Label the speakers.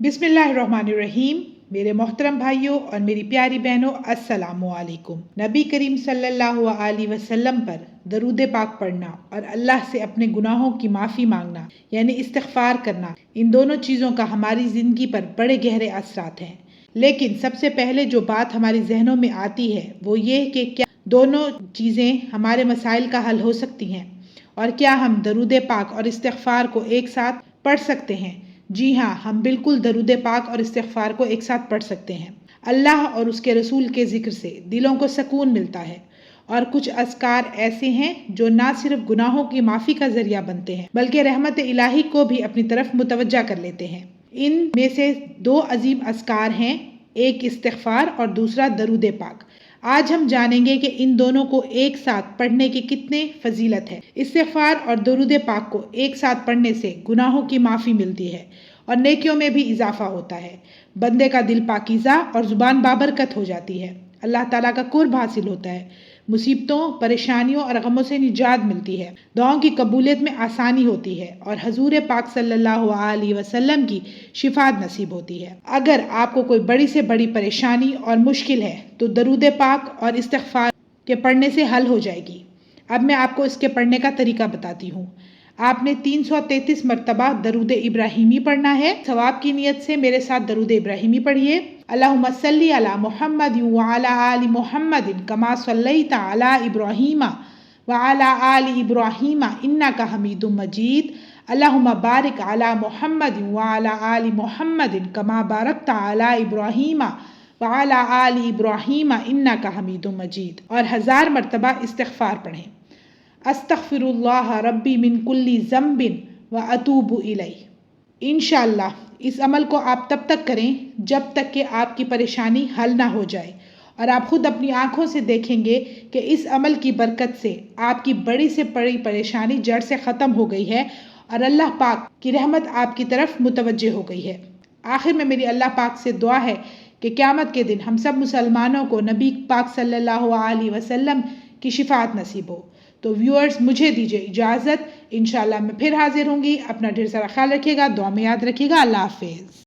Speaker 1: बिस्मिल्लाहिर्रहमानिर्रहीम। मेरे मोहतरम भाइयों और मेरी प्यारी बहनों, अस्सलामु अलैकुम। नबी करीम सल्लल्लाहु अलैहि वसल्लम पर दरूद पाक पढ़ना और अल्लाह से अपने गुनाहों की माफ़ी मांगना यानी इस्तिग़फ़ार करना, इन दोनों चीज़ों का हमारी ज़िंदगी पर बड़े गहरे असरात हैं। लेकिन सबसे पहले जो बात हमारे जहनों में आती है वो ये कि क्या दोनों चीज़ें हमारे मसाइल का हल हो सकती हैं, और क्या हम दरूद पाक और इस्तिग़फ़ार को एक साथ पढ़ सकते हैं? जी हाँ, हम बिल्कुल दरूद पाक और इस्तिग़फ़ार को एक साथ पढ़ सकते हैं। अल्लाह और उसके रसूल के ज़िक्र से दिलों को सुकून मिलता है, और कुछ अज़कार ऐसे हैं जो ना सिर्फ गुनाहों की माफ़ी का ज़रिया बनते हैं बल्कि रहमत इलाही को भी अपनी तरफ मुतवज्जा कर लेते हैं। इन में से दो अजीम अज़कार हैं, एक इस्तिग़फ़ार और दूसरा दरूद पाक। आज हम जानेंगे कि इन दोनों को एक साथ पढ़ने की कितने फजीलत है। इस्तिग़फ़ार और दरूद पाक को एक साथ पढ़ने से गुनाहों की माफ़ी मिलती है और नेकियों में भी इजाफा होता है। बंदे का दिल पाकीज़ा और ज़ुबान बाबरकत हो जाती है। अल्लाह ताला का कुर्ब हासिल होता है। मुसीबतों, परेशानियों और गमों से निजात मिलती है। दुआओं की कबूलियत में आसानी होती है और हजूर पाक सल्लल्लाहु अलैहि वसल्लम की शिफात नसीब होती है। अगर आपको कोई बड़ी से बड़ी परेशानी और मुश्किल है तो दरूद पाक और इस्तिग़फ़ार के पढ़ने से हल हो जाएगी। अब मैं आपको इसके पढ़ने का तरीका बताती हूँ। आपने 333 मरतबा दरूद इब्राहिमी पढ़ना है। सवाब की नीयत से मेरे साथ दरूद इब्राहिमी पढ़िए। अल्लाहुम्मा सल्ली अला मुहम्मद व अला आलि मुहम्मदिन कमा सल्लैता अला इब्राहीमा व अला आलि इब्राहीमा इन्नका हमीदुम मजीद। अल्लाहुम्मा बारिक अला मुहम्मद व अला आलि मुहम्मदिन कमा बारकता अला इब्राहीमा व अला आलि इब्राहीमा इन्नका हमीदुम मजीद। और 1000 मरतबा इस्तिग़फ़ार पढ़ें। अस्तग़फ़िरुल्लाह रब्बी मिन कुल्ली ज़म्बिन व अतूबु इलैह। इंशाअल्लाह इस अमल को आप तब तक करें जब तक कि आपकी परेशानी हल ना हो जाए, और आप खुद अपनी आंखों से देखेंगे कि इस अमल की बरकत से आपकी बड़ी से बड़ी परेशानी जड़ से ख़त्म हो गई है और अल्लाह पाक की रहमत आपकी तरफ मुतवज्जे हो गई है। आखिर में मेरी अल्लाह पाक से दुआ है कि क़यामत के दिन हम सब मुसलमानों को नबी पाक सल्लल्लाहु अलैहि वसल्लम की शिफात नसीब हो। तो व्यूअर्स, मुझे दीजिए इजाज़त। इंशाअल्लाह मैं फिर हाजिर होंगी। अपना ढेर सारा ख्याल रखिएगा, दुआ में याद रखिएगा। अल्लाह हाफ़िज़।